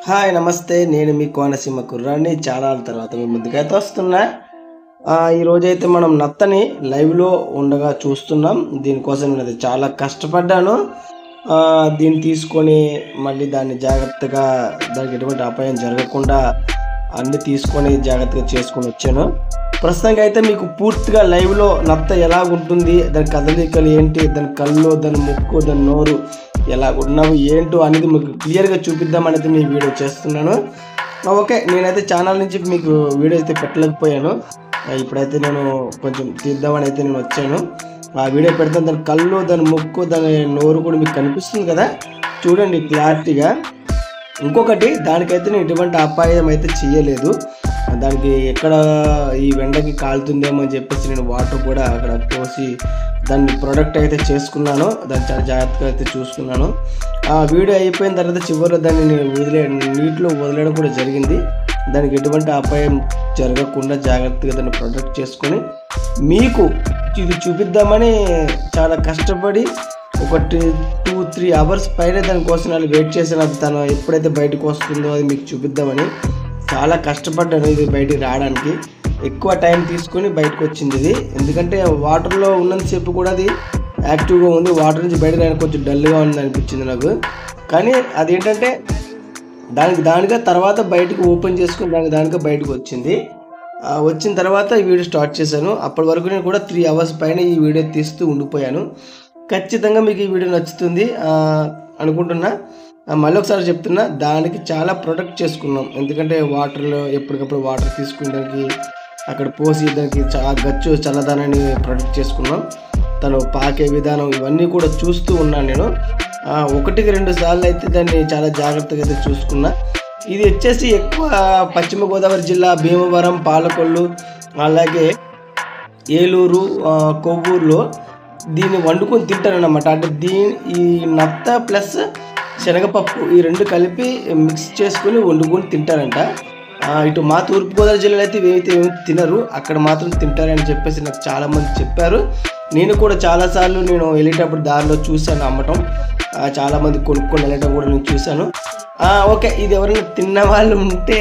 Hi నమస్తే. నేను మీ కోనసీమ కుర్రాడిని. చాలా తర్వాత మీ ముందుకైతే వస్తున్నా. ఈరోజైతే మనం నత్తని లైవ్లో ఉండగా చూస్తున్నాం. దీనికోసం నేను చాలా కష్టపడ్డాను. దీన్ని తీసుకొని మళ్ళీ దాన్ని జాగ్రత్తగా, దానికి ఎటువంటి అపాయం జరగకుండా అన్నీ తీసుకొని జాగ్రత్తగా చేసుకొని వచ్చాను. ప్రస్తుతానికి అయితే మీకు పూర్తిగా లైవ్లో నత్త ఎలాగుంటుంది, దాని కదలికలు ఏంటి, దాని కళ్ళు, దాని ముక్కు, దాని నోరు ఎలా ఉన్నవి ఏంటో అనేది మీకు క్లియర్గా చూపిద్దామనేది మీ వీడియో చేస్తున్నాను. ఓకే, నేనైతే ఛానల్ నుంచి మీకు వీడియో అయితే పెట్టలేకపోయాను. ఇప్పుడైతే నేను కొంచెం తీద్దామని అయితే నేను వచ్చాను. ఆ వీడియో పెడతాను. దాని కళ్ళు, దాని ముక్కు, దాని నోరు కూడా మీకు కనిపిస్తుంది కదా, చూడండి క్లారిటీగా. ఇంకొకటి, దానికైతే నేను ఎటువంటి అపాయం అయితే చేయలేదు. దానికి ఎక్కడ ఈ వెండకి కాలుతుందేమో అని చెప్పేసి నేను వాటర్ కూడా అక్కడ పోసి దాన్ని ప్రొడక్ట్ అయితే చేసుకున్నాను. దాన్ని చాలా జాగ్రత్తగా అయితే చూసుకున్నాను. ఆ వీడియో అయిపోయిన తర్వాత చివరిలో దాన్ని నేను నీటిలో వదిలేయడం కూడా జరిగింది. దానికి ఎటువంటి అపాయం జరగకుండా జాగ్రత్తగా దాన్ని ప్రొటెక్ట్ చేసుకొని మీకు ఇది చూపిద్దామని చాలా కష్టపడి ఒక 2-3 అవర్స్ పైన దానికోసం నేను వెయిట్ చేశాను. అది తను ఎప్పుడైతే బయటకు వస్తుందో అది మీకు చూపిద్దామని చాలా కష్టపడ్డాను. ఇది బయటికి రావడానికి ఎక్కువ టైం తీసుకొని బయటకు వచ్చింది ఇది. ఎందుకంటే వాటర్లో ఉన్నంతసేపు కూడా అది యాక్టివ్గా ఉంది. వాటర్ నుంచి బయటకు రావడానికి కొంచెం డల్గా ఉంది అనిపించింది నాకు. కానీ అదేంటంటే దానిగా తర్వాత బయటకు ఓపెన్ చేసుకుని దానిగా బయటకు వచ్చింది. వచ్చిన తర్వాత ఈ వీడియో స్టార్ట్ చేశాను. అప్పటి వరకు నేను కూడా 3 అవర్స్ పైన ఈ వీడియో తీస్తూ ఉండిపోయాను. ఖచ్చితంగా మీకు ఈ వీడియో నచ్చుతుంది అనుకుంటున్నా. మళ్ళీ ఒకసారి చెప్తున్నా, దానికి చాలా ప్రొటెక్ట్ చేసుకున్నాం. ఎందుకంటే వాటర్లో ఎప్పటికప్పుడు వాటర్ తీసుకునేదానికి అక్కడ పోసి దానికి గచ్చు చల్లదనాన్ని ప్రొటెక్ట్ చేసుకున్నాం. తను పాకే విధానం ఇవన్నీ కూడా చూస్తూ ఉన్నాను నేను. 1-2 సార్లు అయితే దాన్ని చాలా జాగ్రత్తగా అయితే చూసుకున్నా. ఇది వచ్చేసి ఎక్కువ పశ్చిమ గోదావరి జిల్లా భీమవరం, పాలకొల్లు, అలాగే ఏలూరు, కొవ్వూరులో దీన్ని వండుకొని తింటారన్నమాట. అంటే ఈ నత్త ప్లస్ శనగపప్పు ఈ 2 కలిపి మిక్స్ చేసుకొని వండుకొని తింటారంట. ఇటు మా తూర్పుగోదావరి జిల్లాలో అయితే ఏమి తినరు, అక్కడ మాత్రం తింటారని చెప్పేసి నాకు చాలామంది చెప్పారు. నేను కూడా చాలాసార్లు నేను వెళ్ళేటప్పుడు దారిలో చూశాను అమ్మటం. చాలామంది కొనుక్కొని వెళ్ళటం కూడా నేను చూశాను. ఓకే, ఇది ఎవరైనా తిన్న వాళ్ళు ఉంటే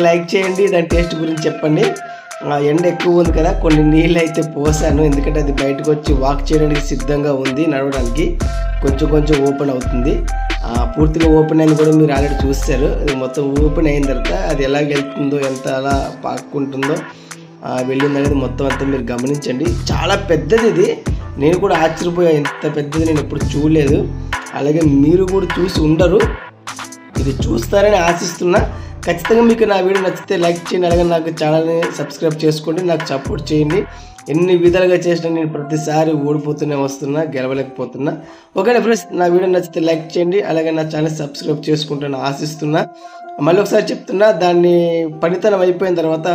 లైక్ చేయండి, దాని టేస్ట్ గురించి చెప్పండి. ఎండ ఎక్కువ ఉంది కదా, కొన్ని నీళ్ళు అయితే పోసాను. ఎందుకంటే అది బయటకు వచ్చి వాక్ చేయడానికి సిద్ధంగా ఉంది, నడవడానికి కొంచెం ఓపెన్ అవుతుంది. పూర్తిగా ఓపెన్ అయింది కూడా మీరు ఆల్రెడీ చూస్తారు. అది మొత్తం ఓపెన్ అయిన తర్వాత అది ఎలా వెళ్తుందో, ఎంత అలా పాక్కుంటుందో వెళ్ళింది అనేది మొత్తం అంతా మీరు గమనించండి. చాలా పెద్దది ఇది. నేను కూడా ఆశ్చర్యపోయా, ఇంత పెద్దది నేను ఎప్పుడు చూడలేదు. అలాగే మీరు కూడా చూసి ఉండరు. ఇది చూస్తారని ఆశిస్తున్నా. ఖచ్చితంగా మీకు నా వీడియో నచ్చితే లైక్ చేయండి, అలాగే నాకు ఛానల్ని సబ్స్క్రైబ్ చేసుకోండి, నాకు సపోర్ట్ చేయండి. ఎన్ని విధాలుగా చేసినా నేను ప్రతిసారి ఓడిపోతూనే వస్తున్నా, గెలవలేకపోతున్నా. ఓకే ఫ్రెండ్స్, నా వీడియో నచ్చితే లైక్ చేయండి, అలాగే నా ఛానల్ సబ్స్క్రైబ్ చేసుకుంటాను ఆశిస్తున్నా. మళ్ళీ ఒకసారి చెప్తున్నా, దాన్ని పనితనం అయిపోయిన తర్వాత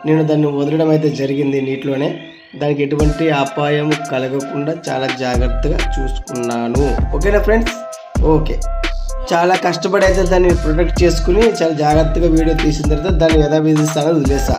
నేను దాన్ని వదలడం అయితే జరిగింది నీటిలోనే. దానికి ఎటువంటి అపాయం కలగకుండా చాలా జాగ్రత్తగా చూసుకున్నాను. ఓకేనా ఫ్రెండ్స్? ఓకే, చాలా కష్టపడి అయితే దాన్ని ప్రొటెక్ట్ చేసుకుని చాలా జాగ్రత్తగా వీడియో తీసిన తర్వాత దాన్ని యథావిధి స్థానంలో వదిలేసా.